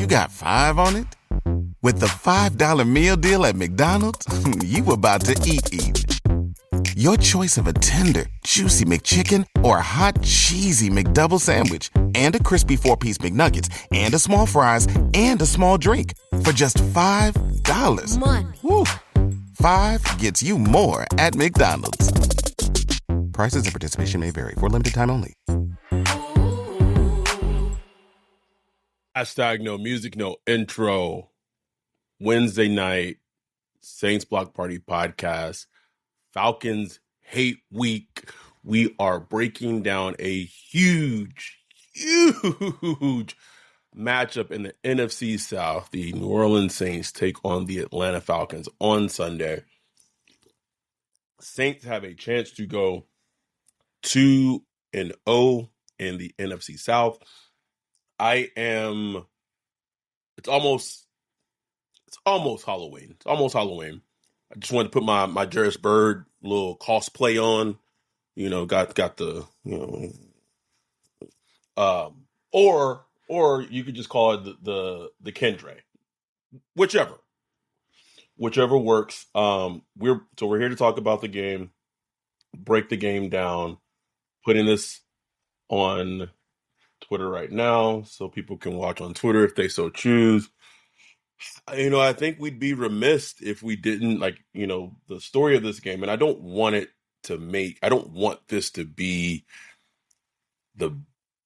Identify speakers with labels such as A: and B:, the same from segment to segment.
A: you got 5 on it? With the $5 meal deal at McDonald's, you about to eat. Your choice of a tender, juicy McChicken or a hot, cheesy McDouble sandwich and a crispy 4-piece McNuggets and a small fries and a small drink for just $5.
B: Money.
A: Woo. 5 gets you more at McDonald's. Prices and participation may vary. For limited time only.
C: Hashtag no music, no intro. Wednesday night, Saints Block Party podcast. Falcons hate week. We are breaking down a huge matchup in the NFC South. The New Orleans Saints take on the Atlanta Falcons on Sunday. Saints have a chance to go 2-0 in the NFC South. It's almost Halloween. It's almost Halloween. I just wanted to put my Jerris Bird little cosplay on. Got the, or you could just call it the Kendre. Whichever works. We're here to talk about the game, break the game down, putting this on Twitter right now so people can watch on Twitter if they so choose. I think we'd be remiss if we didn't, the story of this game, and I don't want this to be the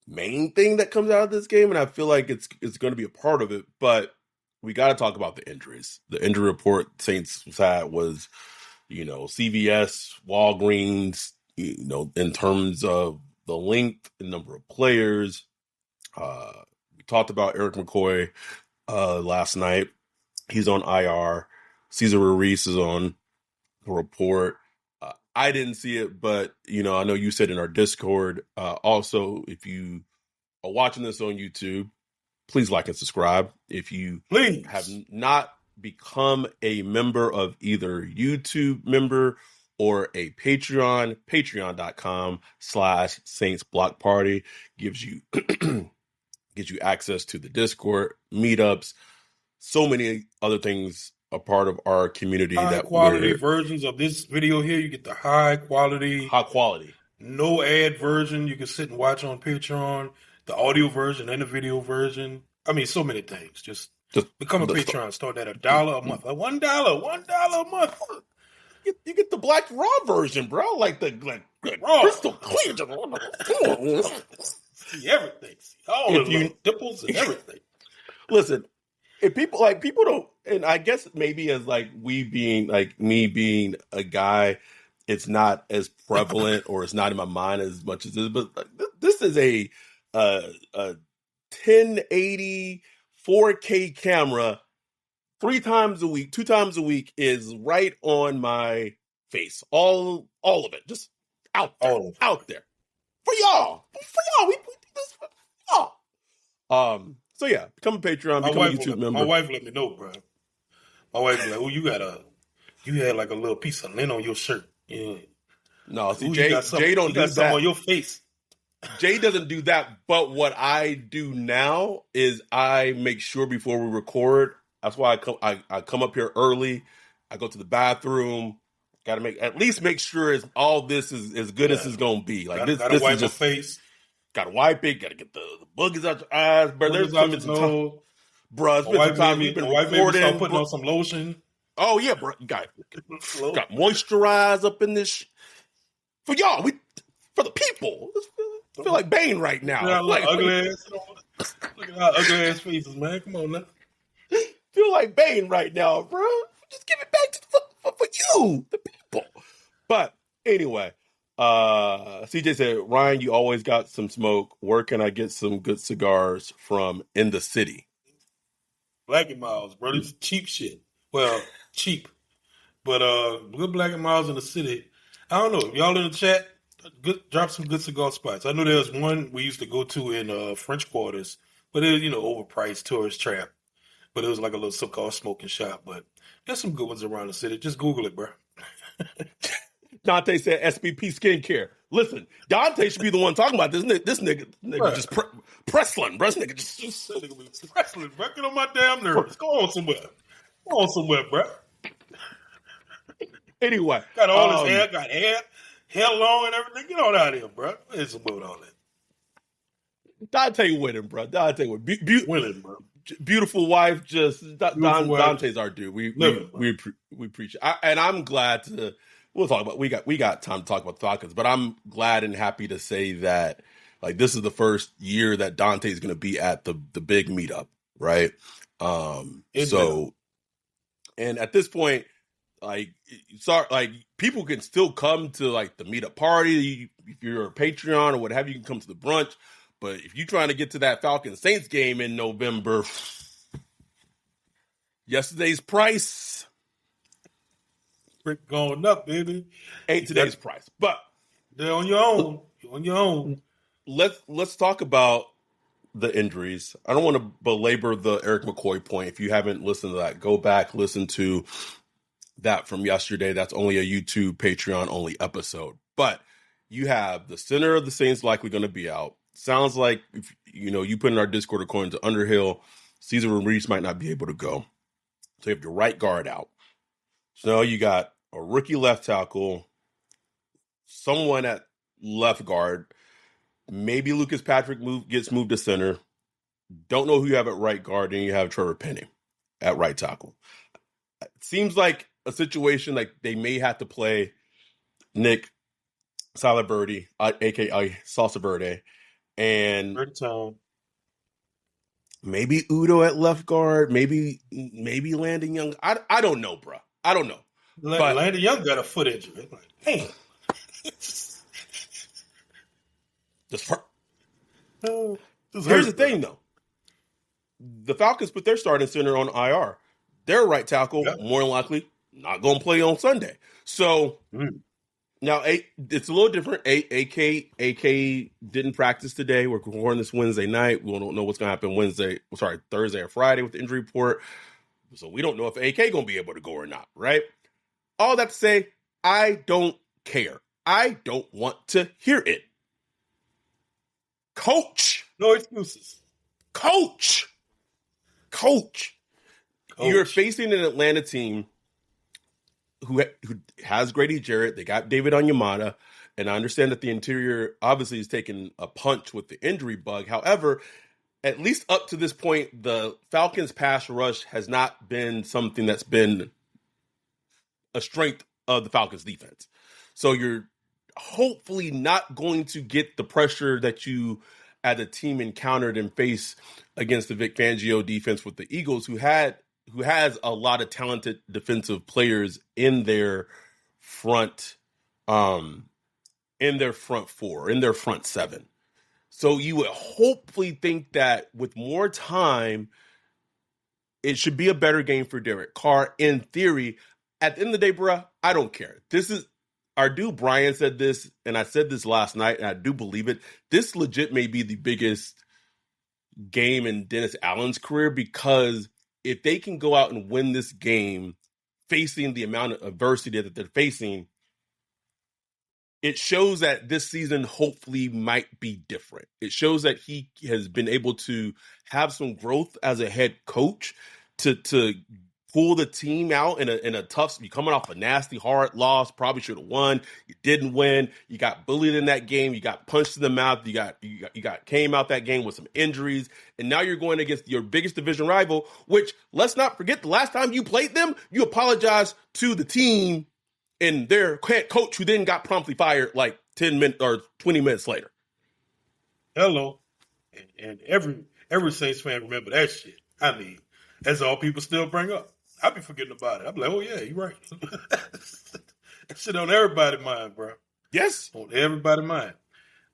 C: main thing that comes out of this game, and I feel like it's going to be a part of it, but we got to talk about the injuries. The injury report Saints had was, CVS, Walgreens, in terms of the length and number of players. We talked about Eric McCoy last night. He's on IR. Cesar Ruiz is on the report. I didn't see it, but I know you said in our Discord. Also, if you are watching this on YouTube, please like and subscribe. If you have not become a member of either YouTube member or a Patreon, patreon.com/Saints Block Party gives you access to the Discord, meetups, so many other things a part of our community.
D: High quality versions of this video here. You get the high quality, no ad version. You can sit and watch on Patreon, the audio version and the video version. I mean, so many things. Just become a Patreon. Start at $1 a month. $1 a month.
C: You get the Black Raw version, bro. Like raw, crystal clear.
D: See everything. See all of the dimples and everything.
C: Listen, if people don't, and I guess maybe as me being a guy, it's not as prevalent or it's not in my mind as much as this. But this is a 1080 4K camera. 3 times a week, 2 times a week is right on my face. All of it, just out there, for y'all. We do this for y'all. So yeah, become a Patreon, become a YouTube member.
D: My wife let me know, bro. My wife be like, "Oh, you had like a little piece of lint on your shirt." Yeah.
C: No, see, Jay don't do that.
D: Something on your face.
C: Jay doesn't do that. But what I do now is I make sure before we record. That's why I come up here early. I go to the bathroom. Got to make sure all this is as good as it's gonna be. This
D: wipe
C: is just
D: face.
C: Got to wipe it. Got to get the boogers out your eyes, bro. There's some time, bro. It's been some time we've been recording.
D: Start putting on some lotion.
C: Oh yeah, bro. You got moisturize up in this for y'all. For the people. I feel like Bane right now.
D: Look at our ugly ass faces, man. Come on now.
C: Feel like Bane right now, bro. Just give it back for you, the people. But anyway, CJ said, Ryan, you always got some smoke. Where can I get some good cigars from in the city?
D: Black and Miles, bro. This is cheap shit. Well, cheap. But good Black and Miles in the city. I don't know. If y'all in the chat, drop some good cigar spots. I know there's one we used to go to in French Quarters, but it was, overpriced tourist trap. But it was like a little so-called smoking shop. But there's some good ones around the city. Just Google it, bro.
C: Dante said SBP skincare. Listen, Dante should be the one talking about this. This nigga just pressling, bro. This nigga just
D: wrestling, bro. Get on my damn nerves. Go on somewhere, bro.
C: Anyway,
D: got all his hair long and everything. Get on out of here, bro. Where's somewhere with all that?
C: Dante winning, bro. Dante winning, bro. Beautiful wife, Dante's our dude. We appreciate it. And I'm glad to. We'll talk about. We got time to talk about the Falcons, but I'm glad and happy to say that like this is the first year that Dante's going to be at the big meetup, right? So, and at this point, like, people can still come to like the meetup party. If you're a Patreon or what have you, can come to the brunch. But if you're trying to get to that Falcons Saints game in November, yesterday's price
D: going up, baby.
C: Ain't today's price. But
D: they're on your own. You're on your own.
C: Let's talk about the injuries. I don't want to belabor the Eric McCoy point. If you haven't listened to that, go back, listen to that from yesterday. That's only a YouTube Patreon only episode. But you have the center of the Saints likely going to be out. Sounds like, if you put in our Discord according to Underhill, Cesar Reese might not be able to go. So you have your right guard out. So now you got a rookie left tackle, someone at left guard. Maybe Lucas Patrick gets moved to center. Don't know who you have at right guard, and you have Trevor Penning at right tackle. It seems like a situation like they may have to play Nick Saliverdi, a.k.a. Salsa Verde, and maybe Udo at left guard, maybe Landon Young. I don't know, bro. I don't know.
D: But Landon Young got a foot injury. Damn.
C: Here's the thing, though. The Falcons put their starting center on IR. Their right tackle, more than likely, not going to play on Sunday. So now it's a little different. AK didn't practice today. We're recording this Wednesday night. We don't know what's going to happen Thursday or Friday with the injury report. So we don't know if AK going to be able to go or not, right? All that to say, I don't care. I don't want to hear it. Coach.
D: No excuses.
C: Coach. You're facing an Atlanta team who has Grady Jarrett. They got David Onyemata. And I understand that the interior obviously is taking a punch with the injury bug. However, at least up to this point, the Falcons' pass rush has not been something that's been a strength of the Falcons' defense. So you're hopefully not going to get the pressure that you as a team encountered and faced against the Vic Fangio defense with the Eagles, who has a lot of talented defensive players in their front four, in their front seven. So you would hopefully think that with more time, it should be a better game for Derek Carr. In theory, at the end of the day, bruh, I don't care. This is our dude Brian said this, and I said this last night, and I do believe it. This legit may be the biggest game in Dennis Allen's career, because if they can go out and win this game facing the amount of adversity that they're facing, it shows that this season hopefully might be different. It shows that he has been able to have some growth as a head coach to pull the team out in a tough. You're coming off a nasty, hard loss. Probably should have won. You didn't win. You got bullied in that game. You got punched in the mouth. You came out that game with some injuries, and now you're going against your biggest division rival. Which, let's not forget, the last time you played them, you apologized to the team and their head coach, who then got promptly fired like 10 minutes or 20 minutes later.
D: Hello, and every Saints fan remember that shit. I mean, that's all people still bring up. I be forgetting about it. I be like, oh yeah, you're right. That shit on everybody's mind, bro.
C: Yes.
D: On everybody's mind.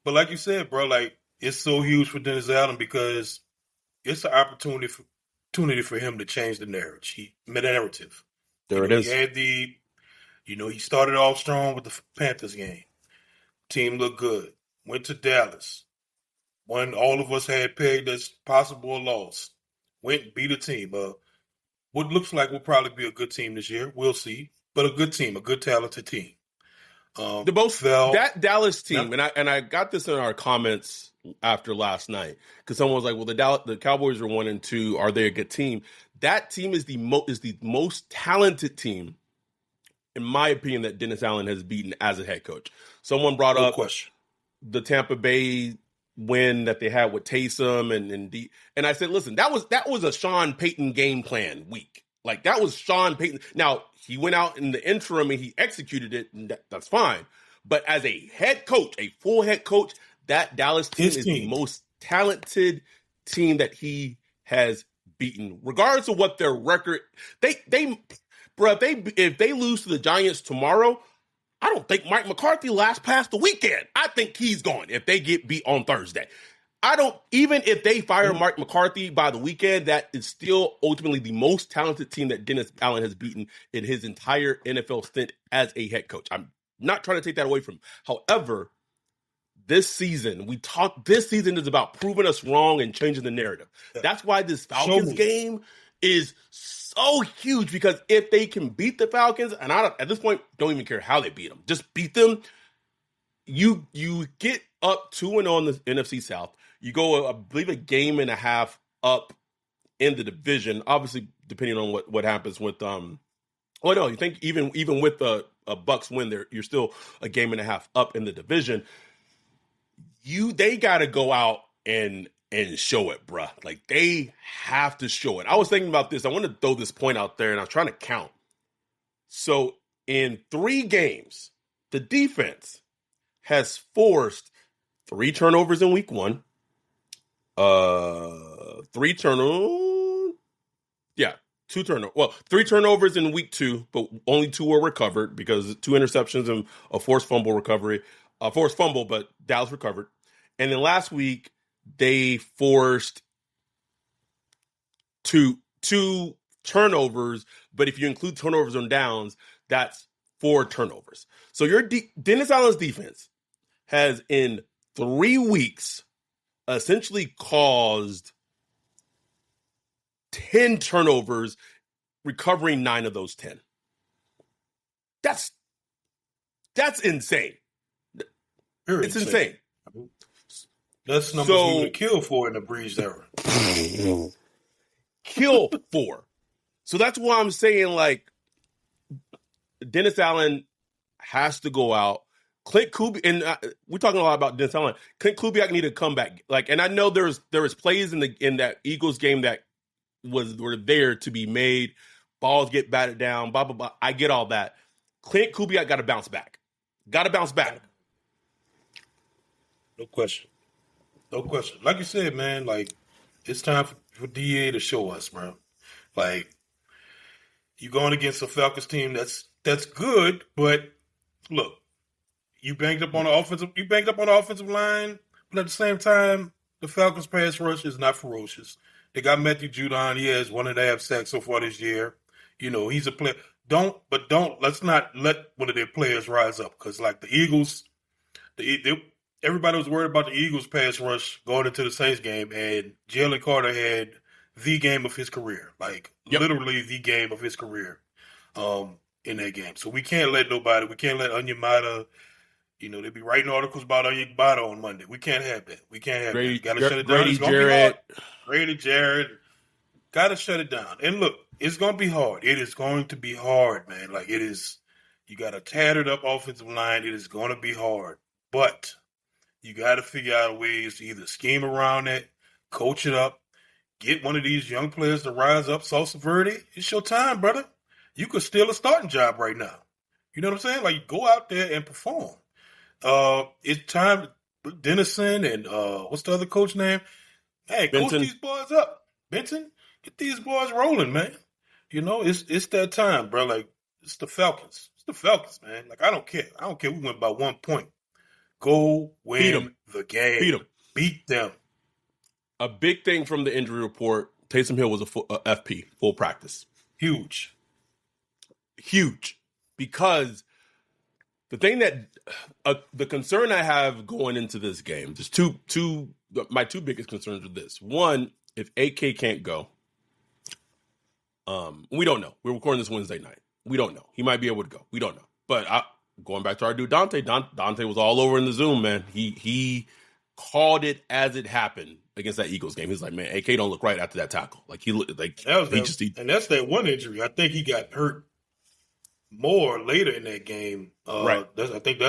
D: But like you said, bro, like, it's so huge for Dennis Allen because it's an opportunity for him to change the narrative.
C: There it is.
D: He had he started off strong with the Panthers game. Team looked good. Went to Dallas. One all of us had pegged as possible loss. Went and beat a team. What looks like will probably be a good team this year. We'll see. But a good team, a good talented team.
C: That Dallas team, and I got this in our comments after last night because someone was like, "Well, the Cowboys are 1-2. Are they a good team?" That team is the most talented team, in my opinion, that Dennis Allen has beaten as a head coach. Someone brought up the Tampa Bay win that they had with Taysom and I said, listen, that was a Sean Payton game plan week. Like, that was Sean Payton. Now, he went out in the interim and he executed it, and that's fine. But as a head coach, a full head coach, that Dallas team is the most talented team that he has beaten, regardless of what their record. If they lose to the Giants tomorrow, I don't think Mike McCarthy lasts past the weekend. I think he's gone if they get beat on Thursday. Even if they fire Mike McCarthy by the weekend, that is still ultimately the most talented team that Dennis Allen has beaten in his entire NFL stint as a head coach. I'm not trying to take that away from him. However, this season is about proving us wrong and changing the narrative. That's why this Falcons game is so huge, because if they can beat the Falcons, and I at this point don't even care how they beat them, just beat them, you get up 2-0 on the NFC South. You go, I believe, a game and a half up in the division. Obviously, depending on what happens with you think even with a Bucs win there, you're still a game and a half up in the division. They got to go out and show it, bruh. Like, they have to show it. I was thinking about this. I want to throw this point out there, and I'm trying to count. So in 3 games, the defense has forced 3 turnovers in week 1. 3 turnovers. Yeah, 2 turnovers. Well, 3 turnovers in week 2, but only 2 were recovered because 2 interceptions and a forced fumble recovery. Forced fumble, but Dallas recovered. And then last week, they forced two turnovers, but if you include turnovers on downs, that's 4 turnovers. So your Dennis Allen's defense has, in 3 weeks, essentially caused 10 turnovers, recovering 9 of those 10. That's insane. It's insane.
D: That's numbers we would kill for in the Breeze era.
C: Kill for. So that's why I'm saying, like, Dennis Allen has to go out. Clint Kubiak, and we're talking a lot about Dennis Allen. Clint Kubiak need to come back. Like, and I know there was plays in that Eagles game that were there to be made. Balls get batted down. Blah blah blah. I get all that. Clint Kubiak got to bounce back.
D: No question. Like you said, man, like, it's time for DA to show us, bro. Like, you going against a Falcons team that's good, but look, you banged up on the offensive line, but at the same time, the Falcons pass rush is not ferocious. They got Matthew Judon. He has 1.5 sacks so far this year. You know, he's a player. Let's not let one of their players rise up, because, like, the Eagles, everybody was worried about the Eagles pass rush going into the Saints game, and Jalen Carter had the game of his career, literally the game of his career in that game. So we can't let Onyemata, they'd be writing articles about Onyemata on Monday. We can't have that. Got to shut it down. Grady Jarrett. Got to shut it down. And look, it's going to be hard. It is going to be hard, man. Like, it is, you got a tattered up offensive line. It is going to be hard. But you got to figure out ways to either scheme around it, coach it up, get one of these young players to rise up. Salsa Verde, it's your time, brother. You could steal a starting job right now. You know what I'm saying? Like, go out there and perform. It's time. Dennison and what's the other coach name? Hey,
C: Benton.
D: Coach these boys up. Benton, get these boys rolling, man. It's that time, bro. Like, it's the Falcons. It's the Falcons, man. Like, I don't care. We went by 1 point. Go win the game. Beat them.
C: A big thing from the injury report, Taysom Hill was a FP, full practice.
D: Huge.
C: Because the thing that the concern I have going into this game, there's my 2 biggest concerns are this. One, if AK can't go, we don't know. We're recording this Wednesday night. We don't know. He might be able to go. We don't know. But going back to our dude Dante. Dante was all over in the Zoom, man. He called it as it happened against that Eagles game. He's like, man, AK don't look right after that tackle. Like he looked like
D: and that's that one injury. I think he got hurt more later in that game.
C: Right.
D: I think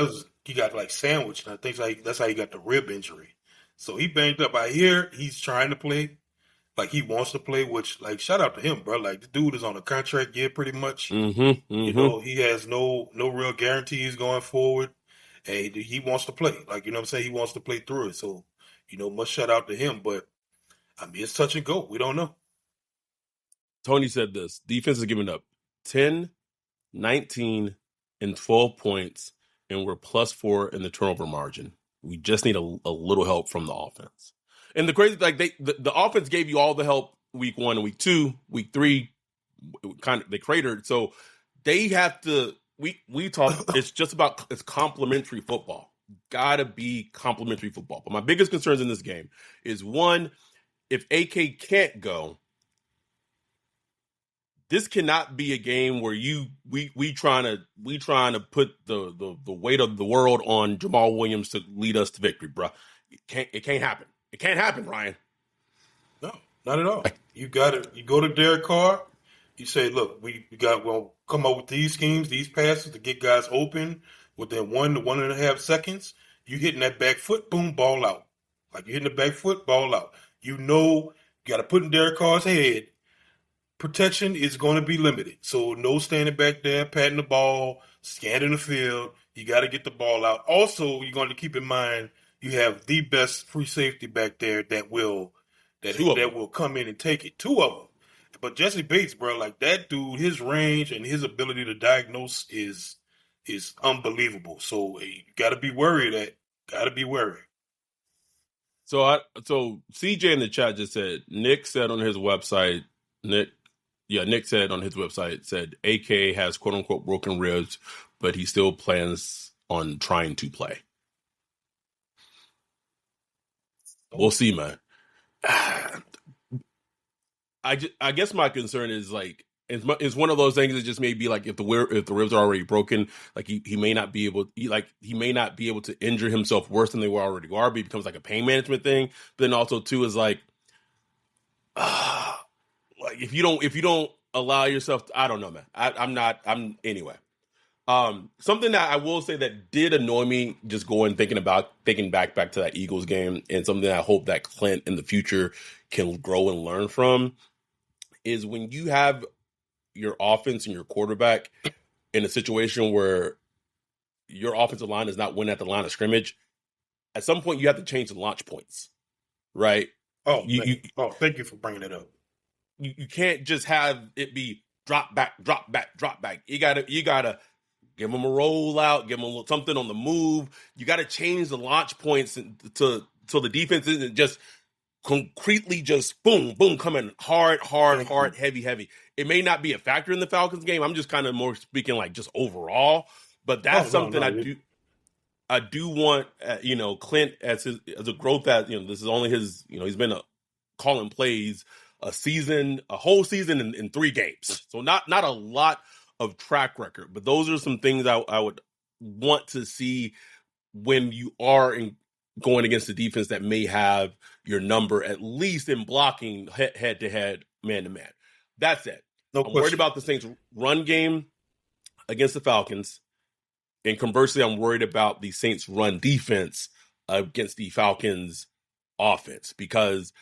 D: he got like sandwiched. And I think that's how he got the rib injury. So he banged up. I hear he's trying to play, like he wants to play. Which, like, shout out to him, bro. Like the dude is on a contract year, pretty much. You know, he has no real guarantees going forward, and he wants to play. Like, you know what I'm saying? He wants to play through it. So, you know, much shout out to him. But I mean, it's touch and go. We don't know.
C: Tony said this: defense is giving up 10, 19, and 12 points, and we're +4 in the turnover margin. We just need a little help from the offense. And the crazy, like the offense gave you all the help week 1 and week 2, week 3, kind of they cratered. So they have to. We talk. It's just about it's complementary football. Gotta be complementary football. But my biggest concerns in this game is one, if AK can't go. This cannot be a game where we trying to put the weight of the world on Jamal Williams to lead us to victory, bro. It can't happen. It can't happen, Ryan.
D: No, not at all. You got it. You go to Derek Carr. You say, look, we'll come up with these schemes, these passes to get guys open within 1 to 1.5 seconds. You hitting that back foot, boom, ball out. Like you're hitting the back foot, ball out. You know, you got to put in Derek Carr's head. Protection is going to be limited. So no standing back there, patting the ball, scanning the field. You got to get the ball out. Also, you're going to keep in mind you have the best free safety back there that will come in and take it. 2 of them. But Jesse Bates, bro, like that dude, his range and his ability to diagnose is unbelievable. So you got to be worried.
C: So CJ in the chat just said Nick said on his website said AK has quote unquote broken ribs, but he still plans on trying to play. We'll see, man. I guess my concern is like it's one of those things that just may be like if the ribs are already broken, like he may not be able to injure himself worse than they already are. But it becomes like a pain management thing. But then also too is like if you don't allow yourself to, I don't know, man. Anyway. Something that I will say that did annoy me just thinking back to that Eagles game, and something that I hope that Clint in the future can grow and learn from is when you have your offense and your quarterback in a situation where your offensive line is not winning at the line of scrimmage, at some point you have to change the launch points, right?
D: Thank you for bringing it up.
C: You can't just have it be drop back. You gotta give them a rollout, give them something on the move. You got to change the launch points so the defense isn't just concretely just boom, coming hard, heavy. It may not be a factor in the Falcons game. I'm just kind of more speaking like just overall, but that's something I do want, Clint as a growth that, this is only his, he's been calling plays a whole season in 3 games. So not a lot of track record, but those are some things I would want to see when you are going against the defense that may have your number, at least in blocking head to head, man to man. That's it. I'm worried about the Saints run game against the Falcons. And conversely, I'm worried about the Saints run defense against the Falcons offense, because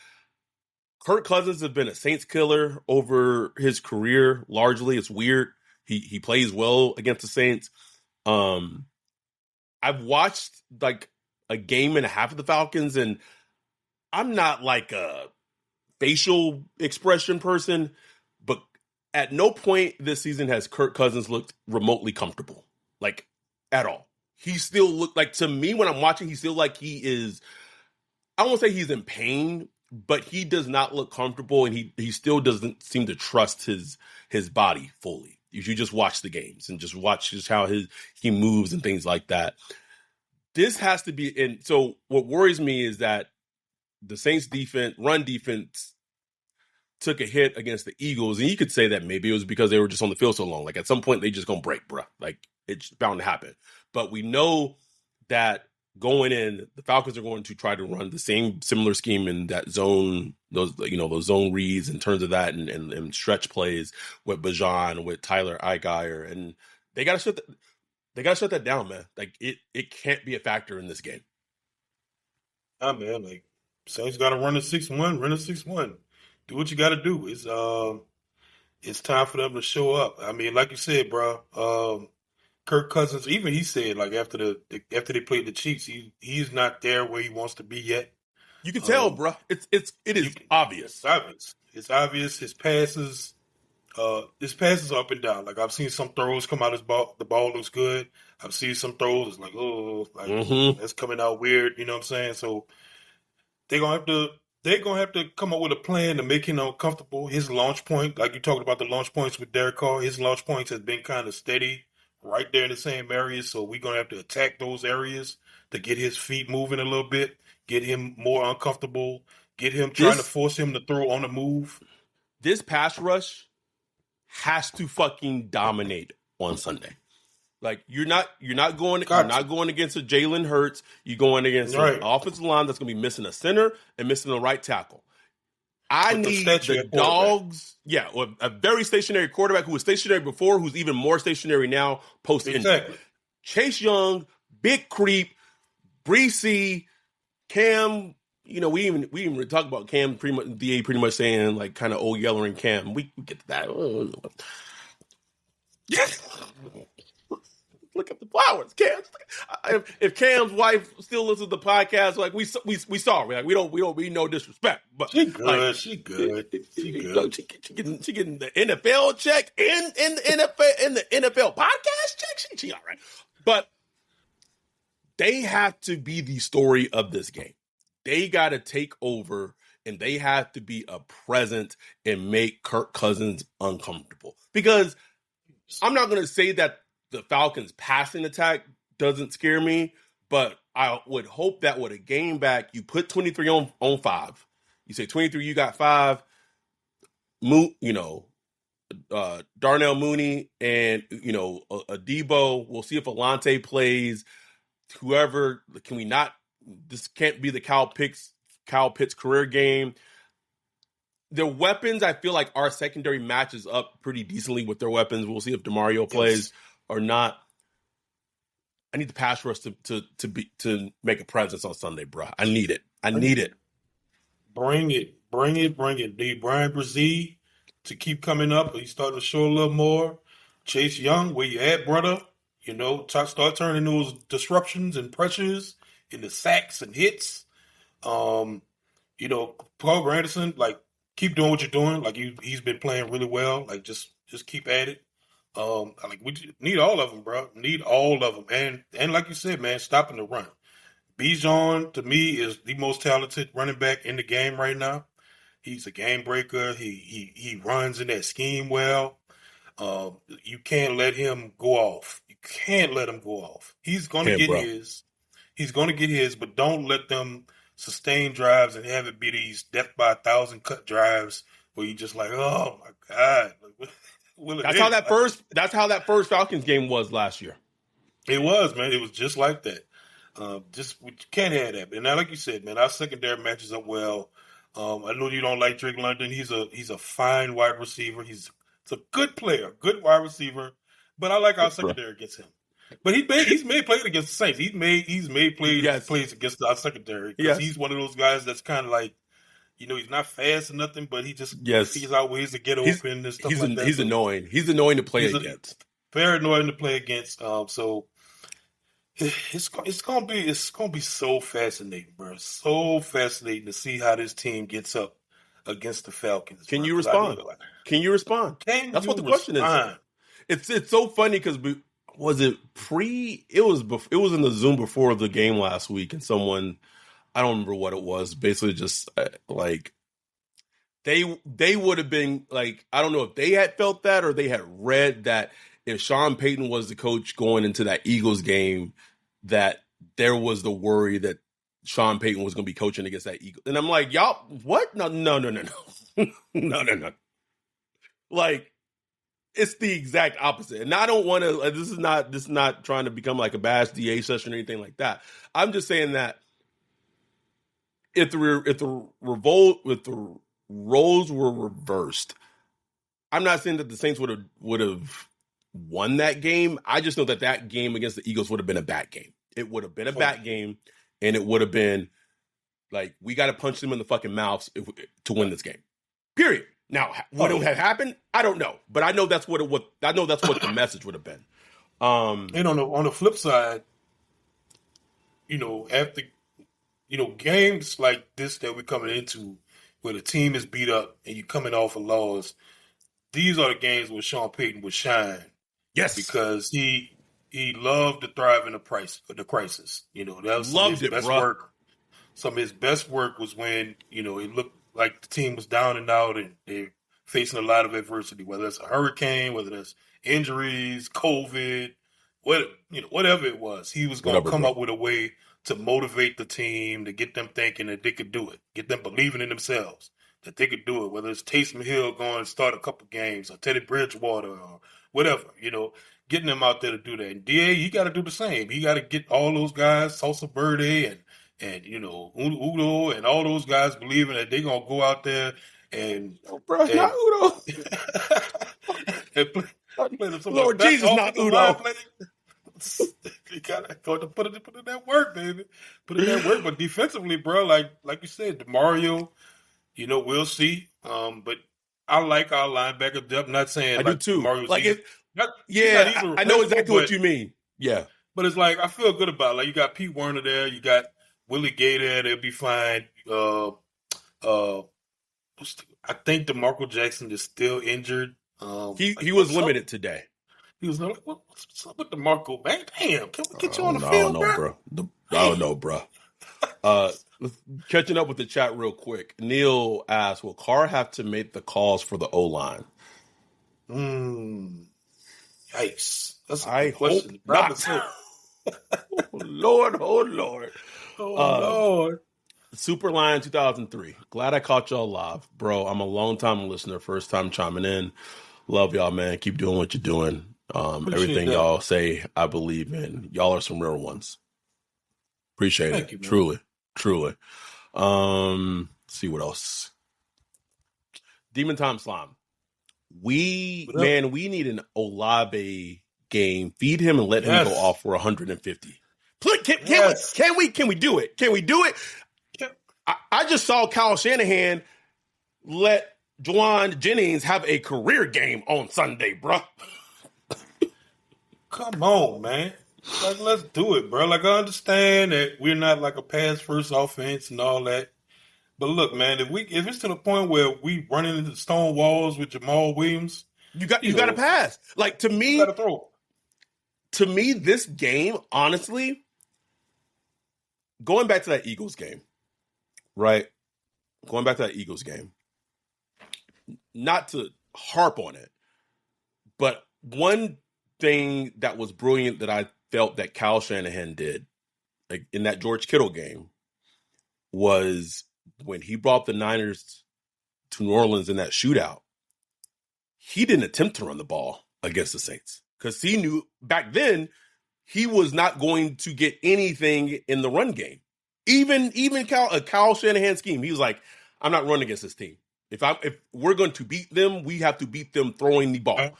C: Kirk Cousins has been a Saints killer over his career. Largely, it's weird. He plays well against the Saints. I've watched like a game and a half of the Falcons, and I'm not like a facial expression person, but at no point this season has Kirk Cousins looked remotely comfortable, like at all. He still looked like, to me when I'm watching, he still like he is, I won't say he's in pain, but he does not look comfortable, and he still doesn't seem to trust his body fully. You should just watch the games and just watch just how he moves and things like that. This has to be, and so what worries me is that the Saints run defense took a hit against the Eagles, and you could say that maybe it was because they were just on the field so long. Like, at some point, they just gonna break, bro. Like, it's bound to happen. But we know that going in, the Falcons are going to try to run the same similar scheme in that zone, those zone reads in terms of that, and stretch plays with Bajan, with Tyler Allgeier, and they gotta shut that down, man. Like, it can't be a factor in this game.
D: Nah, man, like Saints got to run a 6-1, run a 6-1. Do what you got to do. It's time for them to show up. I mean, like you said, bro. Kirk Cousins, even he said, like, after they played the Chiefs, he's not there where he wants to be yet.
C: You can tell, bro. It is obvious.
D: It's obvious. It's obvious. His passes are up and down. Like, I've seen some throws come out the ball looks good. I've seen some throws, it's like, that's coming out weird. You know what I'm saying? So they're gonna have to come up with a plan to make him uncomfortable. His launch point, like you talked about the launch points with Derek Carr, his launch points has been kind of steady right there in the same areas. So we're gonna have to attack those areas to get his feet moving a little bit, get him more uncomfortable, get him trying to force him to throw on the move.
C: This pass rush has to fucking dominate on Sunday. Like, you're not going against a Jalen Hurts. You're going against an offensive line that's going to be missing a center and missing a right tackle. I need the dogs. Yeah, or a very stationary quarterback who was stationary before, who's even more stationary now post-injury.
D: Exactly.
C: Chase Young, Big Creep, Breesy, Cam. You know, we even talk about Cam pretty much saying, like, kind of old Yeller and Cam. We get to that. Yes. Look at the flowers, Cam. If Cam's wife still listens to the podcast, like, we sorry, like, we no disrespect, but
D: she good,
C: like,
D: she good.
C: She getting the NFL check in the NFL podcast check. She all right, but they have to be the story of this game. They got to take over, and they have to be a presence and make Kirk Cousins uncomfortable. Because I'm not going to say that the Falcons' passing attack doesn't scare me, but I would hope that with a game back, you put 23 on 5. You say 23, you got 5. Darnell Mooney and, a Debo. We'll see if Alante plays. Whoever, can we not? This can't be the Kyle Pitts career game. Their weapons, I feel like our secondary matches up pretty decently with their weapons. We'll see if DeMario plays or not. I need the pass rush to make a presence on Sunday, bro. I need it.
D: Bring it. Need Brian Brzee to keep coming up. He's starting to show a little more. Chase Young, where you at, brother? Start turning those disruptions and pressures into sacks and hits. Paul Granderson, like, keep doing what you're doing. Like, he's been playing really well. Like, just keep at it. We need all of them, bro. Need all of them. And like you said, man, stopping the run. Bijan, to me, is the most talented running back in the game right now. He's a game breaker. He runs in that scheme well. You can't let him go off. He's going to get his. He's going to get his, but don't let them sustain drives and have it be these death by 1,000 cut drives where you just like, oh my God. That's
C: how that first Falcons game was last year.
D: It was, man. It was just like that. We can't have that. And now, like you said, man, our secondary matches up well. I know you don't like Drake London. He's a fine wide receiver. He's a good player, good wide receiver. But I like our secondary against him. But he's made plays against the Saints. He's made plays against our secondary. Because he's one of those guys that's kind of like, he's not fast or nothing, but he just figures out ways to get open and stuff like that.
C: He's annoying. He's annoying to play against.
D: Very annoying to play against. So it's gonna be so fascinating, bro. So fascinating to see how this team gets up against the Falcons.
C: Can you respond? That's what the question is. It's so funny because was it pre? It was in the Zoom before the game last week, and someone, I don't remember what it was. Basically, just like they would have been like, I don't know if they had felt that or they had read that if Sean Payton was the coach going into that Eagles game, that there was the worry that Sean Payton was going to be coaching against that Eagles. And I'm like, y'all, what? No. No. Like, it's the exact opposite. And I don't want to. This is not trying to become like a bash DA session or anything like that. I'm just saying that if the roles were reversed, I'm not saying that the Saints would have won that game. I just know that game against the Eagles would have bad bad game. It would have been a bad game, and it would have been like, we got to punch them in the fucking mouths to win this game. Period. Now, would it have happened? I don't know, but I know that's what I know that's what the message would have been.
D: And on the flip side, after games like this that we're coming into, where the team is beat up and you're coming off a loss, these are the games where Sean Payton would shine.
C: Yes,
D: because he loved to thrive in the crisis. That was
C: loved
D: his best work. Some of his best work was when it looked like the team was down and out and they're facing a lot of adversity, whether it's a hurricane, whether it's injuries, COVID, whatever it was. He was going to come up with a way to motivate the team, to get them thinking that they could do it, get them believing in themselves, that they could do it, whether it's Taysom Hill going to start a couple games or Teddy Bridgewater or whatever, getting them out there to do that. And DA, he got to do the same. He got to get all those guys, Salsa Verde and Udo and all those guys believing that they're going to go out there and...
C: not Udo.
D: and play
C: Lord Jesus, not Udo.
D: You got to put in that work, baby. Put in that work. But defensively, bro, like you said, DeMario, we'll see. But I like our linebacker depth. Not saying
C: I do too.
D: DeMario's
C: I know exactly what you mean. Yeah.
D: But it's like, I feel good about it. Like, you got Pete Werner there. You got Willie Gay there. They'll be fine. I think DeMarco Jackson is still injured.
C: He was limited today.
D: He was like, what's up with DeMarco, man? Damn, can we get you on the field, bro?
C: I don't know, bro. Catching up with the chat real quick. Neil asked, will Carr have to make the calls for the O-line?
D: Yikes. That's a good question.
C: Lord.
D: Oh, Lord.
C: Superline 2003. Glad I caught y'all live. Bro, I'm a long-time listener, first time chiming in. Love y'all, man. Keep doing what you're doing. Everything y'all say, I believe in. Y'all are some real ones. Appreciate it.
D: You,
C: truly. Let's see what else. Demon Time Slime. We need an Olave game. Feed him and let him go off for 150. Can we do it? Can we do it? I just saw Kyle Shanahan let Juwan Jennings have a career game on Sunday, bro.
D: Come on, man. Like, let's do it, bro. Like, I understand that we're not like a pass-first offense and all that. But look, man, if it's to the point where we running into stone walls with Jamal Williams,
C: you got to pass. Like, to me,
D: you got to throw.
C: To me, this game, honestly, going back to that Eagles game, right? Going back to that Eagles game, not to harp on it, but one thing that was brilliant that I felt that Kyle Shanahan did, like in that George Kittle game, was when he brought the Niners to New Orleans in that shootout, he didn't attempt to run the ball against the Saints because he knew back then he was not going to get anything in the run game. Even Kyle Shanahan scheme, he was like, I'm not running against this team. If we're going to beat them, we have to beat them throwing the ball.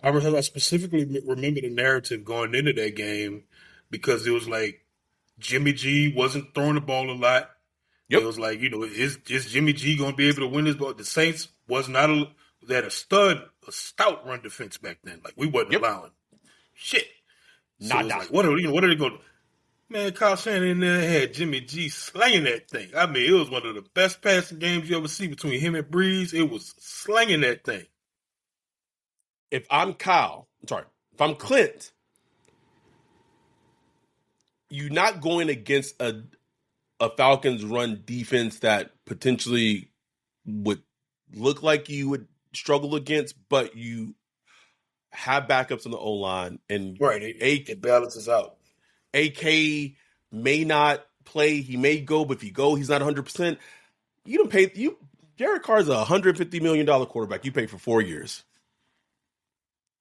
D: I specifically remember the narrative going into that game because it was like Jimmy G wasn't throwing the ball a lot. Yep. It was like, is Jimmy G going to be able to win this ball? The Saints was not a stout run defense back then. Like, we wasn't allowing shit. So like, what are they going to do? Man, Kyle Shanahan in there had Jimmy G slanging that thing. I mean, it was one of the best passing games you ever see between him and Breeze. It was slanging that thing.
C: If I'm Clint, you're not going against a Falcons run defense that potentially would look like you would struggle against, but you have backups on the O-line. And
D: it balances out.
C: AK may not play. He may go, but if he go, he's not 100%. You don't pay. Derek Carr is a $150 million quarterback you pay for 4 years.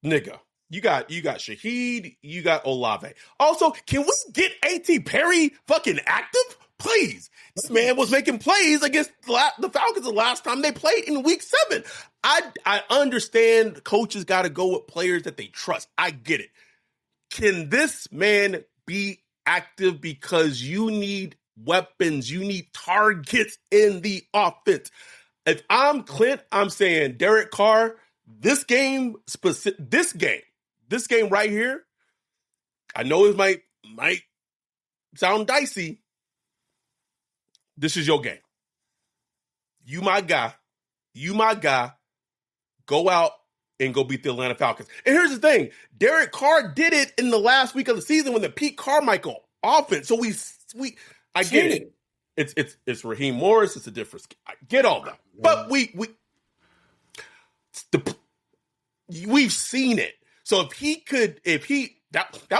C: Nigga, you got Shaheed, you got Olave. Also, can we get A.T. Perry fucking active? Please. This man was making plays against the Falcons the last time they played in week 7. I understand coaches got to go with players that they trust. I get it. Can this man be active because you need weapons, you need targets in the offense? If I'm Clint, I'm saying Derek Carr, this game right here, I know it might sound dicey. This is your game. You my guy. Go out and go beat the Atlanta Falcons. And here's the thing. Derek Carr did it in the last week of the season with the Pete Carmichael offense. So I get it. It's Raheem Morris. It's a difference. I get all that. But we've seen it. So that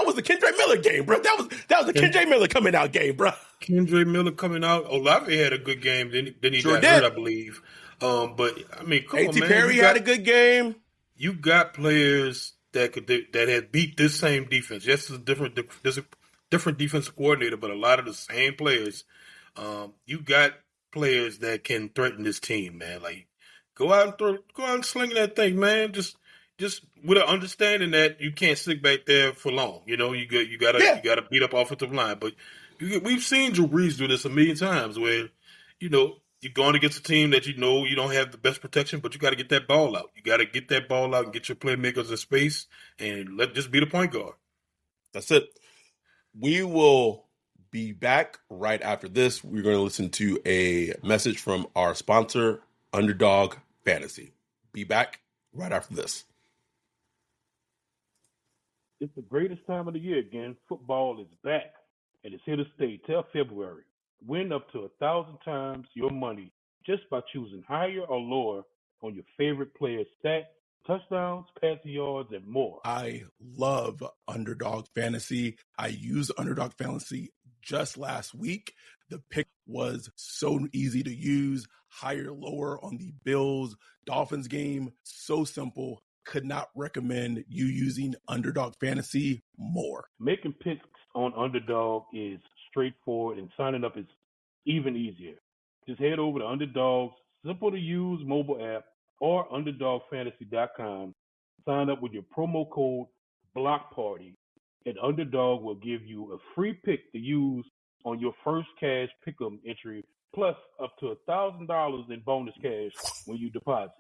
C: was the Kendra Miller game, bro. That was the Kendra Miller coming out game, bro.
D: Kendra Miller coming out. Olave had a good game. Then he got hurt, I believe. But I mean, come on, man.
C: A.T. Perry had a good game.
D: You got players that had beat this same defense. Yes, there's a different defensive coordinator, but a lot of the same players. You got players that can threaten this team, man. Like, go out and sling that thing, man. Just with an understanding that you can't sit back there for long. You know, you gotta beat up offensive line. But we've seen Drew Brees do this a million times, where you're going against a team that you don't have the best protection, but you got to get that ball out. You got to get that ball out and get your playmakers in space, and just be the point guard.
C: That's it. We will be back right after this. We're going to listen to a message from our sponsor, Underdog Fantasy. Be back right after this.
B: It's the greatest time of the year again. Football is back, and it's here to stay till February. Win up to 1,000 times your money just by choosing higher or lower on your favorite player's stats, touchdowns, passing yards, and more.
E: I love Underdog Fantasy. I used Underdog Fantasy just last week. The pick was so easy to use, higher, lower on the Bills Dolphins game. So simple. Could not recommend you using Underdog Fantasy more.
B: Making picks on Underdog is straightforward, and signing up is even easier. Just head over to Underdog's simple-to-use mobile app or UnderdogFantasy.com. Sign up with your promo code BLOCKPARTY, and Underdog will give you a free pick to use on your first cash pick'em entry, plus up to $1,000 in bonus cash when you deposit.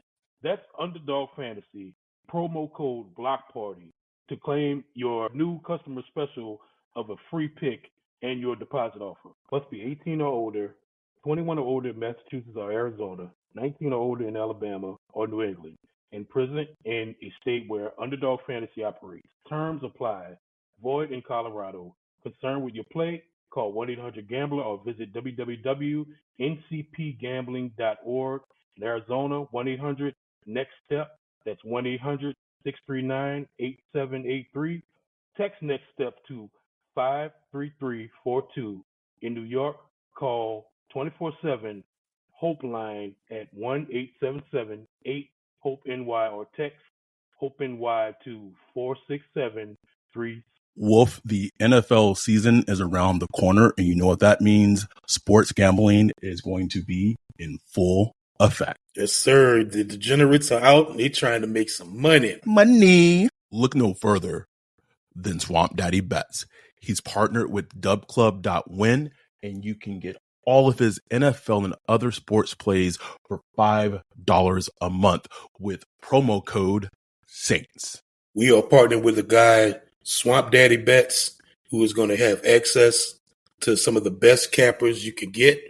B: That's Underdog Fantasy, promo code BLOCKPARTY, to claim your new customer special of a free pick and your deposit offer. Must be 18 or older, 21 or older in Massachusetts or Arizona, 19 or older in Alabama or New England, and present in a state where Underdog Fantasy operates. Terms apply. Void in Colorado. Concerned with your play? Call 1-800-GAMBLER or visit www.ncpgambling.org. In Arizona, 1-800-NEXT-STEP. That's 1-800-639-8783. Text Next Step to 53342. In New York, call 24/7 Hope Line at 1-877-8-HOPE-NY or text HOPE-NY to 467-3.
E: Wolf, the NFL season is around the corner, and you know what that means. Sports gambling is going to be in full effect.
D: Yes, sir. The degenerates are out, and they're trying to make some money.
E: Money. Look no further than SwampDaddy Bets. He's partnered with dubclub.win, and you can get all of his NFL and other sports plays for $5 a month with promo code SAINTS.
D: We are partnering with a guy, SwampDaddy Bets, who is going to have access to some of the best cappers you can get.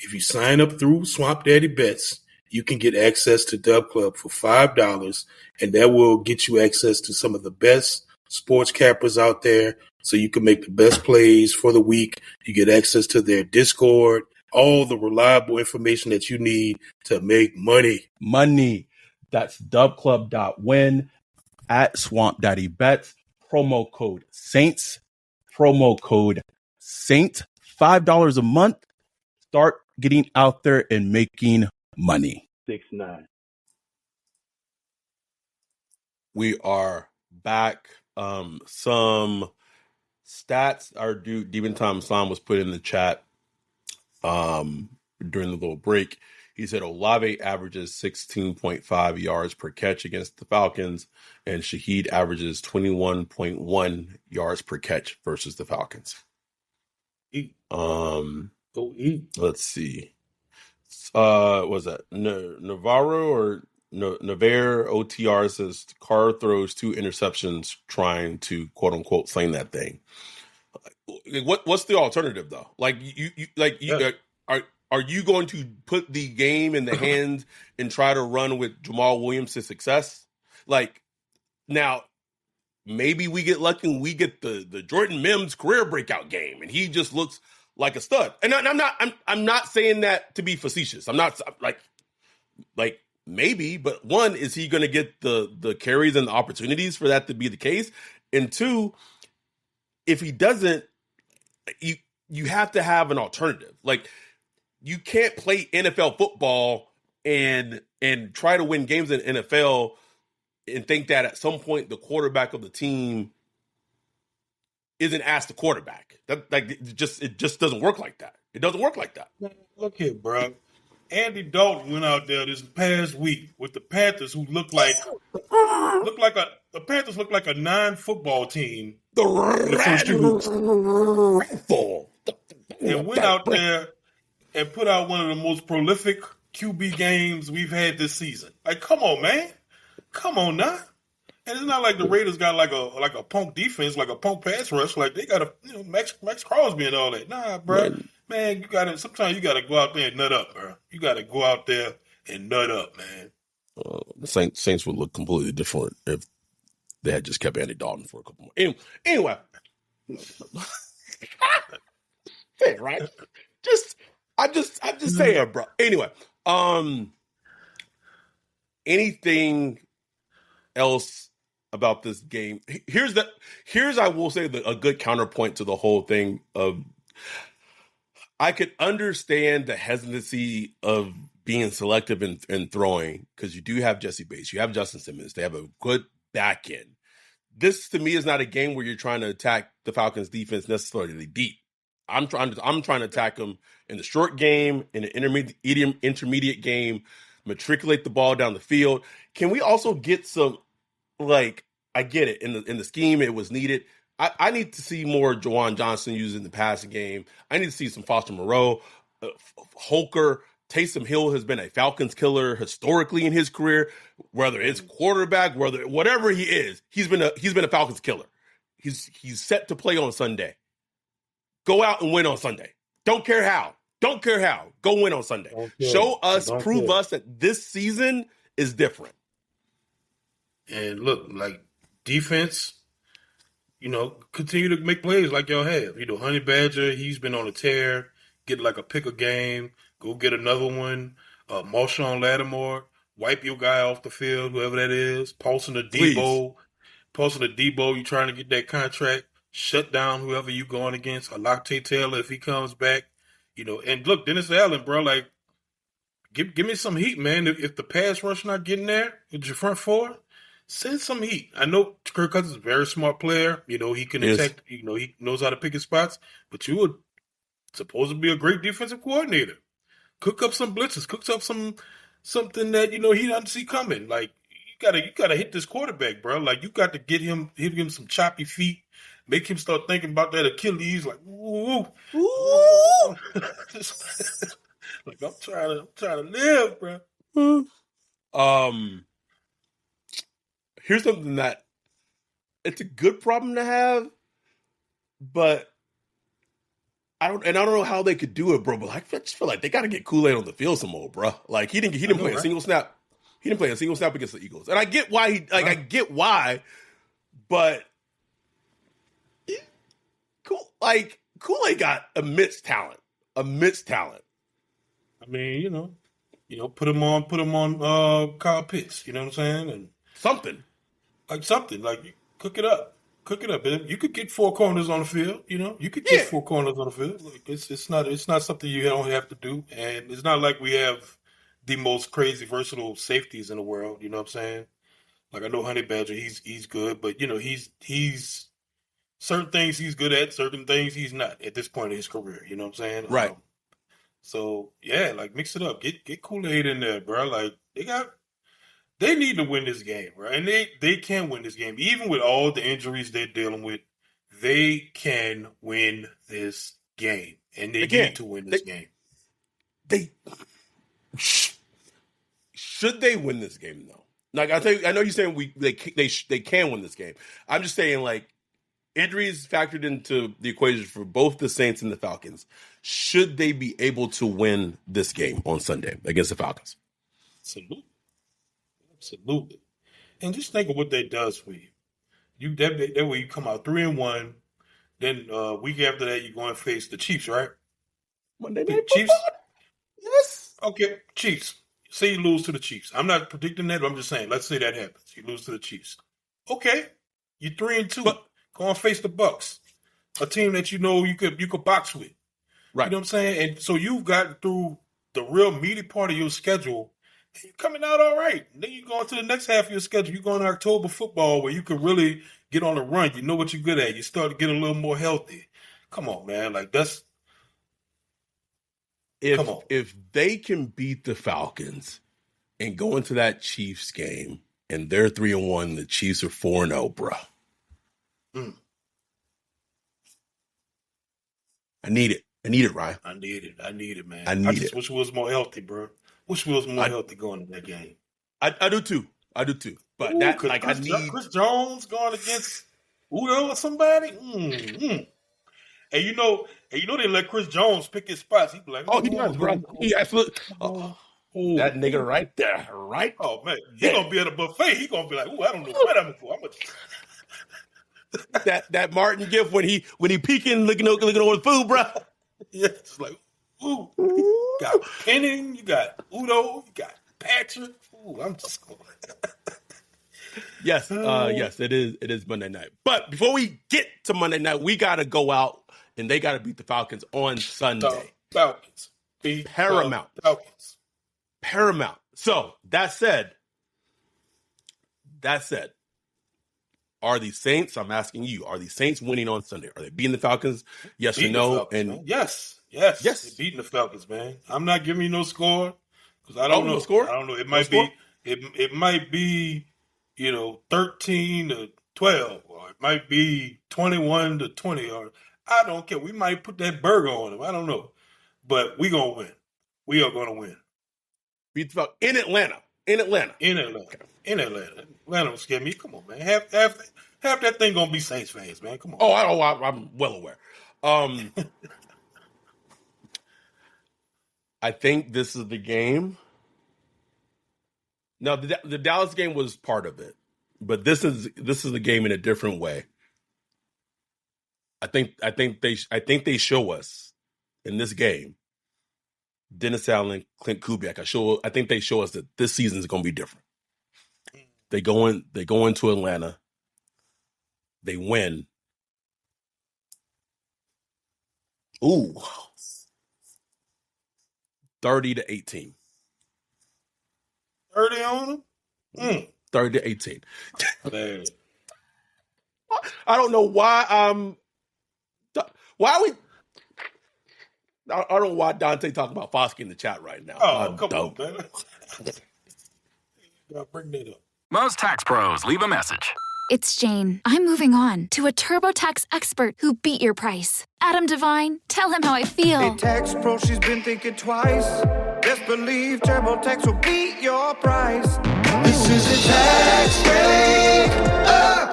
D: If you sign up through SwampDaddy Bets, you can get access to Dub Club for $5, and that will get you access to some of the best sports cappers out there, so you can make the best plays for the week. You get access to their Discord, all the reliable information that you need to make money.
E: Money. That's dubclub.win at SwampDaddy Bets. Promo code SAINTS. Promo code SAINT. $5 a month. Start getting out there and making money.
B: 6'9".
C: We are back. Some stats our dude Demon Time Islam was put in the chat during the little break. He said Olave averages 16.5 yards per catch against the Falcons, and Shaheed averages 21.1 yards per catch versus the Falcons. Let's see. Was that Navarro or Navarre OTR says Carr throws 2 interceptions trying to quote unquote sling that thing. What's the alternative though? Are you going to put the game in the hands and try to run with Jamal Williams to success? Like now, maybe we get lucky and we get the Jordan Mims career breakout game and he just looks like a stud. And I'm not saying that to be facetious. I'm not like maybe, but one, is he going to get the carries and the opportunities for that to be the case? And two, if he doesn't, you have to have an alternative. Like you can't play NFL football and try to win games in NFL and think that at some point the quarterback of the team isn't asked the quarterback. It just doesn't work like that. It doesn't work like that.
D: Look here, bro. Andy Dalton went out there this past week with the Panthers, who looked like a non-football team. The first 2 weeks, and went out there and put out one of the most prolific QB games we've had this season. Like, come on, man, come on now. And it's not like the Raiders got like a punk defense, like a punk pass rush. Like they got Max Crosby and all that. Nah, bro. Right. Man, sometimes you gotta go out there and nut up, bro. You gotta go out there and nut up, man.
C: The Saints would look completely different if they had just kept Andy Dalton for a couple more. Anyway. Hey, right? I'm just saying, bro. Anyway, anything else about this game? Here's I will say a good counterpoint to the whole thing of I could understand the hesitancy of being selective in throwing because you do have Jesse Bates, you have Justin Simmons, they have a good back end. This to me is not a game where you're trying to attack the Falcons defense necessarily deep. I'm trying to attack them in the short game, in the intermediate game, matriculate the ball down the field. Can we also get some, like, I get it, in the scheme it was needed. I need to see more Juwan Johnson used in the passing game. I need to see some Foster Moreau, Holker. Taysom Hill has been a Falcons killer historically in his career, whether it's quarterback, whatever he is, he's been a Falcons killer. He's set to play on Sunday. Go out and win on Sunday. Don't care how. Go win on Sunday. Show us, prove us that this season is different.
D: And look, like defense, continue to make plays like y'all have. Honey Badger, he's been on a tear. Get like a pick a game. Go get another one. Marshawn Lattimore, wipe your guy off the field, whoever that is. Paulson to Debo. You trying to get that contract. Shut down whoever you going against. Alakte Taylor if he comes back. And look, Dennis Allen, bro, like, give me some heat, man. If the pass rush not getting there with your front four, send some heat. I know Kirk Cousins is a very smart player. He can attack. He knows how to pick his spots. But you would supposed to be a great defensive coordinator. Cook up some blitzes. Cook up something that he doesn't see coming. Like you gotta hit this quarterback, bro. Like you got to hit him some choppy feet. Make him start thinking about that Achilles. Like ooh. Like I'm trying to live, bro.
C: Here's something that it's a good problem to have, but I don't know how they could do it, bro. But I just feel like they got to get Kool-Aid on the field some more, bro. Like he didn't play a single snap. He didn't play a single snap against the Eagles, and I get why I get why, but Kool-Aid got immense talent. I
D: mean, put him on Kyle Pitts. You know what I'm saying? And
C: something like cook it up. You could get 4 corners on the field. You could get 4 corners on the field. Like, it's not something you don't have to do, and it's not like we have
D: the most crazy versatile safeties in the world. You know what I'm saying? Like I know Honey Badger, he's good, but he's certain things he's good at, certain things he's not at this point in his career. You know what I'm saying?
C: Right.
D: So yeah, like mix it up. Get Kool-Aid in there, bro. Like they need to win this game, right? And they can win this game. Even with all the injuries they're dealing with, they can win this game. And they need to win this game.
C: Should they win this game though? Like I know you're saying they can win this game. I'm just saying like injuries factored into the equation for both the Saints and the Falcons. Should they be able to win this game on Sunday against the Falcons?
D: Absolutely. And just think of what that does for you. That way you come out 3-1. Then week after that you go and face the Chiefs, right?
C: Monday Night
D: Chiefs.
C: Football? Yes.
D: Okay, Chiefs. Say you lose to the Chiefs. I'm not predicting that, but I'm just saying, let's say that happens. You lose to the Chiefs. Okay. You're 3-2. Go and face the Bucks. A team that you know you could box with.
C: Right.
D: You know what I'm saying? And so you've gotten through the real meaty part of your schedule. And you're coming out all right. And then you go into the next half of your schedule. You go into October football where you can really get on the run. You know what you're good at. You start to get a little more healthy. Come on, man. Like that's
C: If they can beat the Falcons and go into that Chiefs game and they're 3-1, the Chiefs are 4-0, bro. I need it. Ryan.
D: I need it, man.
C: I
D: just wish we was more healthy, bro. Wish we was more healthy going into that game.
C: I do too. But
D: Ooh,
C: that like
D: Chris,
C: I need
D: Chris Jones going against Udo or somebody. And you know they let Chris Jones pick his spots. He be like,
C: he does, bro. He absolutely. That nigga right there, right?
D: Oh man, he gonna be at a buffet. He gonna be like, I don't know what I'm going for.
C: that Martin gift when he peeking looking over the food, bro.
D: Yeah, it's like, ooh, you got Penning, you got Udo, you got Patrick. Ooh, I'm just going.
C: Yes, yes, it is Monday night. But before we get to Monday night, we got to go out and they got to beat the Falcons on Sunday.
D: Falcons.
C: Paramount.
D: Falcons.
C: Paramount. So that said, are the Saints, I'm asking you, are the Saints winning on Sunday? Are they beating the Falcons? Yes or no?
D: Falcons, yes. They're beating the Falcons, man. I'm not giving you no score because I don't know.
C: No score?
D: I don't know. It might be. It might be, 13-12, or it might be 21-20, or I don't care. We might put that burger on them. I don't know, but we gonna win. We are gonna win.
C: Beat the Falcons in Atlanta.
D: Atlanta will scare me. Come on, man. Half that thing gonna be Saints fans, man. Come on.
C: Oh, I'm well aware. I think this is the game. Now, the Dallas game was part of it, but this is the game in a different way. I think they show us in this game, Dennis Allen, Clint Kubiak. I think they show us that this season is going to be different. They go into Atlanta, they win. Ooh, 30-18.
D: 30 on them?
C: 30-18.
D: Man.
C: I don't know why I don't know why Dante talking about Foskey in the chat right now.
D: Oh, come on, man. Gotta bring that up.
F: Most tax pros leave a message.
G: It's Jane. I'm moving on to a TurboTax expert who beat your price. Adam Devine, tell him how I feel.
H: Hey, tax pro, she's been thinking twice. Best believe TurboTax will beat your price. This is a tax break.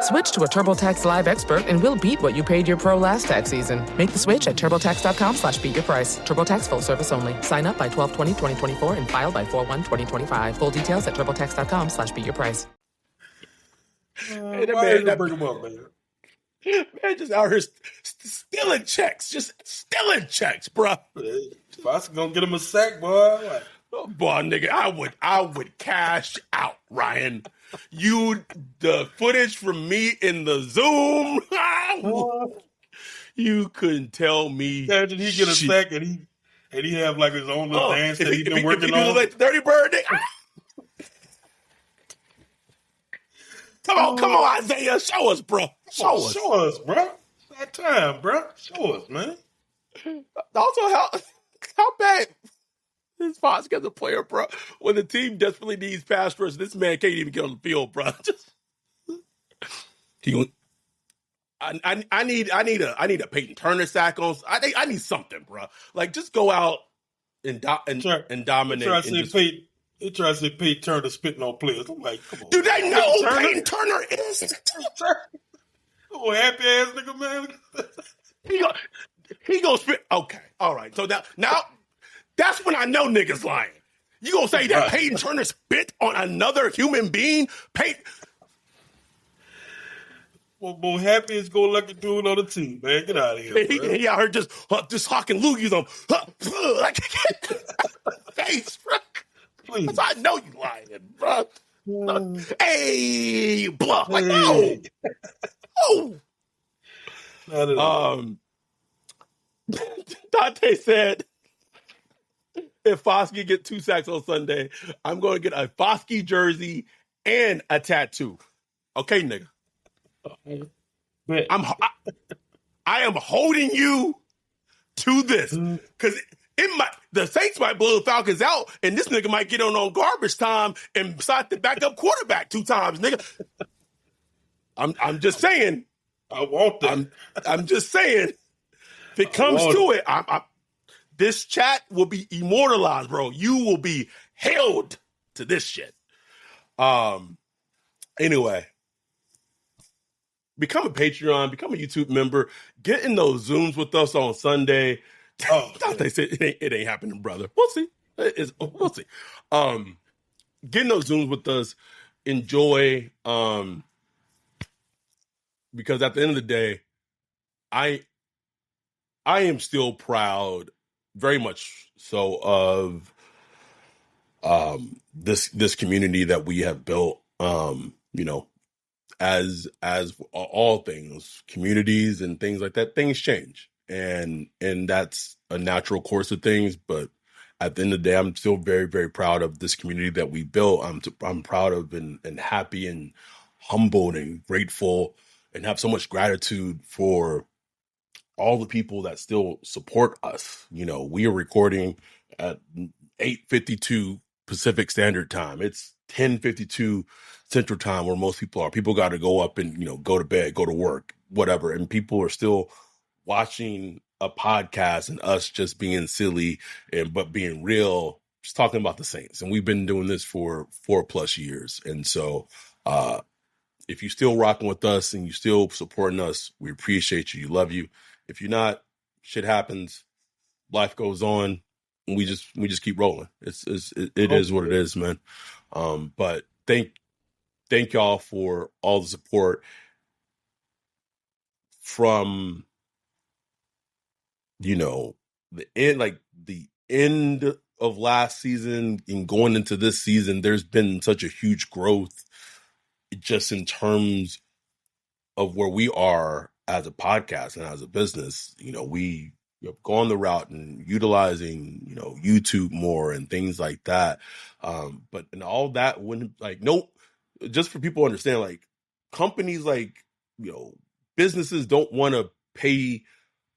I: Switch to a TurboTax Live expert and we'll beat what you paid your pro last tax season. Make the switch at TurboTax.com/beatyourprice. TurboTax full service only. Sign up by 12/20/2024 and file by 4/1/2025. Full details at TurboTax.com/beatyourprice.
C: Hey,
D: Bring him up, man.
C: Man, just out here stealing checks, bro.
D: Fox gonna get him a sack, boy.
C: Oh, boy, nigga, I would cash out, Ryan. The footage from me in the Zoom. You couldn't tell me.
D: Imagine he get a sack and And he have like his own little dance that he been working
E: if
D: on.
E: do like the Dirty Bird thing. Come on, Isaiah. Show us, bro. Show us,
D: bro. It's that time, bro. Show us, man.
E: Also, how bad is Foskey as a player, bro? When the team desperately needs pass rush, this man can't even get on the field, bro. I need a Peyton Turner sack on. I need something, bro. Like, just go out and dominate.
D: He tried to say Peyton Turner spitting on players. I'm like, come on.
E: Do they know who Peyton Turner is?
D: Oh, happy ass nigga, man.
E: He gonna spit. Okay, all right. So now that's when I know niggas lying. You gonna say that Peyton Turner spit on another human being?
D: Well, happy is go lucky dude on the team, man. Get out of here.
E: He out here just hawking loogies on face, bro. Please. I know you lying, bro. Hey, bluff. Like, no. Oh. Dante said, if Foskey get 2 sacks on Sunday, I'm going to get a Foskey jersey and a tattoo. Okay, nigga. I am holding you to this because the Saints might blow the Falcons out, and this nigga might get on garbage time and beside the backup quarterback 2 times, nigga. I'm just saying.
D: I want that.
E: I'm just saying. If it comes to it, this chat will be immortalized, bro. You will be held to this shit. Anyway. Become a Patreon, become a YouTube member, get in those Zooms with us on Sunday. They said it ain't happening, brother. We'll see. We'll see. Get in those Zooms with us. Enjoy. Because at the end of the day, I am still proud, very much so, of this community that we have built. As all things, communities and things like that, things change, and that's a natural course of things. But at the end of the day, I'm still very, very proud of this community that we built. I'm proud of and happy and humbled and grateful, and have so much gratitude for all the people that still support us. We are recording at 8:52 Pacific Standard Time. It's 10:52 Central Time where most people are. People got to go up and, go to bed, go to work, whatever. And people are still watching a podcast and us just being silly but being real, just talking about the Saints. And we've been doing this for 4+ years. And so if you're still rocking with us and you still supporting us, we appreciate you. You love you. If you're not, shit happens. Life goes on. And we just keep rolling. It is what it is, man. But thank y'all for all the support from, the end of last season and going into this season. There's been such a huge growth just in terms of where we are as a podcast and as a business. We have gone the route and utilizing, YouTube more and things like that. But and all that wouldn't just for people to understand, companies businesses don't want to pay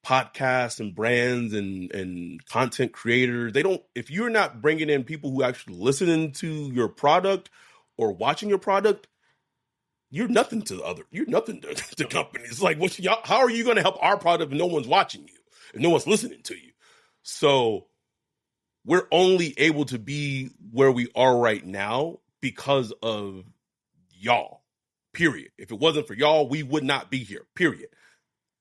E: podcasts and brands and content creators. They don't, if you're not bringing in people who actually listening to your product or watching your product, you're nothing to companies. How are you going to help our product if no one's watching you, if no one's listening to you? So we're only able to be where we are right now because of y'all, period. If it wasn't for y'all, we would not be here, period.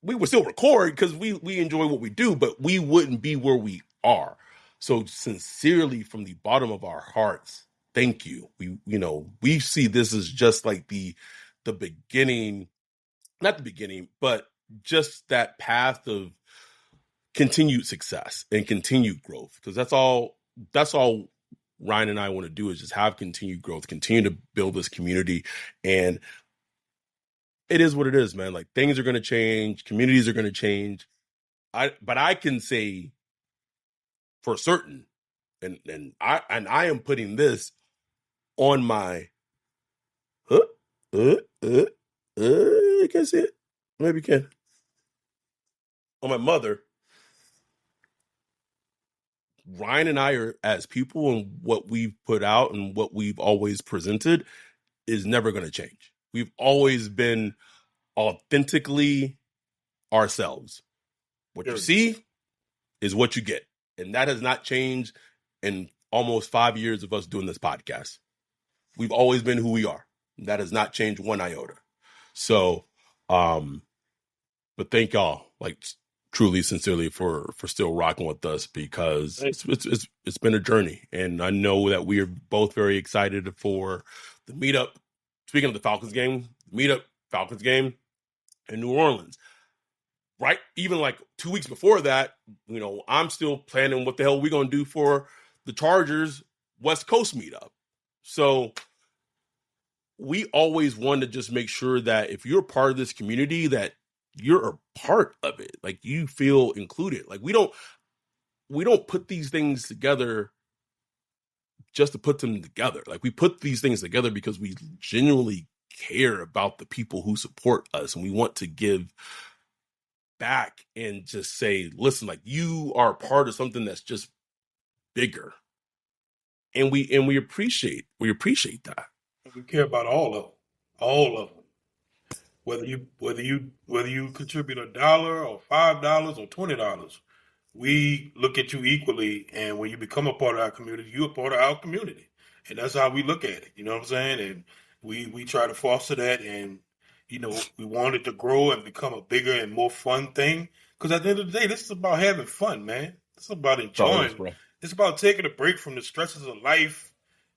E: We would still record because we enjoy what we do, but we wouldn't be where we are. So sincerely, from the bottom of our hearts, thank you. We see this as just like the beginning, not the beginning, but just that path of continued success and continued growth. Because that's all Ryan and I want to do, is just have continued growth, continue to build this community. And it is what it is, man. Things are going to change. Communities are going to change. But I can say
C: for certain. And I am putting this on my you can see it. Maybe you can. On my mother. Ryan and I are, as people, and what we've put out and what we've always presented is never going to change. We've always been authentically ourselves. What you see is what you get. And that has not changed in almost 5 years of us doing this podcast. We've always been who we are. That has not changed one iota. So, but thank y'all, like, truly, sincerely, for still rocking with us, because it's been a journey, and I know that we are both very excited for the meetup. Speaking of the Falcons game, Falcons game in New Orleans. Right, even like 2 weeks before that, I'm still planning what the hell we're gonna do for the Chargers West Coast meetup. So we always want to just make sure that if you're part of this community, that you're a part of it. Like, you feel included. Like, we don't put these things together just to put them together. Like, we put these things together because we genuinely care about the people who support us, and we want to give back and just say, listen, like, you are part of something that's just bigger. And we appreciate that.
D: We care about all of them. Whether you contribute $1 or $5 or $20, we look at you equally. And when you become a part of our community, you're a part of our community, and that's how we look at it. You know what I'm saying? And we try to foster that, and we want it to grow and become a bigger and more fun thing. Because at the end of the day, this is about having fun, man. It's about enjoying. It's about taking a break from the stresses of life.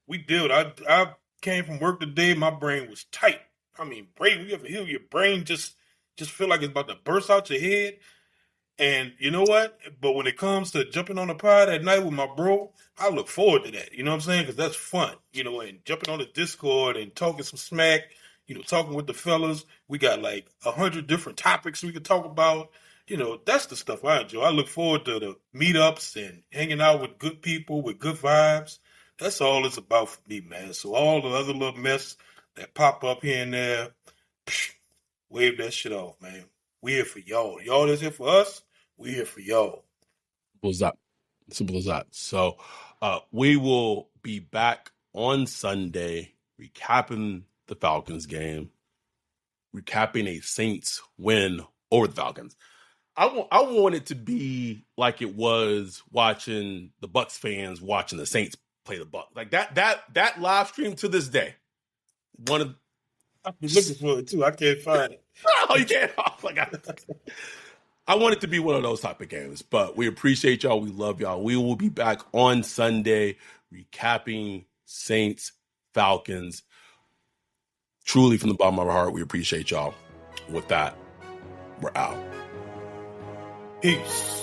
D: We did. I came from work today. My brain was tight. I mean, brain. You ever hear your brain just feel like it's about to burst out your head? And you know what? But when it comes to jumping on the pod at night with my bro, I look forward to that. You know what I'm saying? Because that's fun. And jumping on the Discord and talking some smack. Talking with the fellas. We got like 100 different topics we could talk about. That's the stuff I enjoy. I look forward to the meetups and hanging out with good people with good vibes. That's all it's about for me, man. So all the other little mess that pop up here and there, wave that shit off, man. We here for y'all. Y'all that's here for us, we here for y'all.
C: Simple as that. So we will be back on Sunday recapping the Falcons game, recapping a Saints win over the Falcons. I want it to be like it was watching the Bucs fans watching the Saints play the Bucs. Like that live stream to this day. I've
D: been looking for it too. I can't find it.
C: Oh, you can't. Oh my God. I want it to be one of those type of games, but we appreciate y'all. We love y'all. We will be back on Sunday recapping Saints, Falcons. Truly, from the bottom of our heart, we appreciate y'all. With that, we're out.
D: Peace.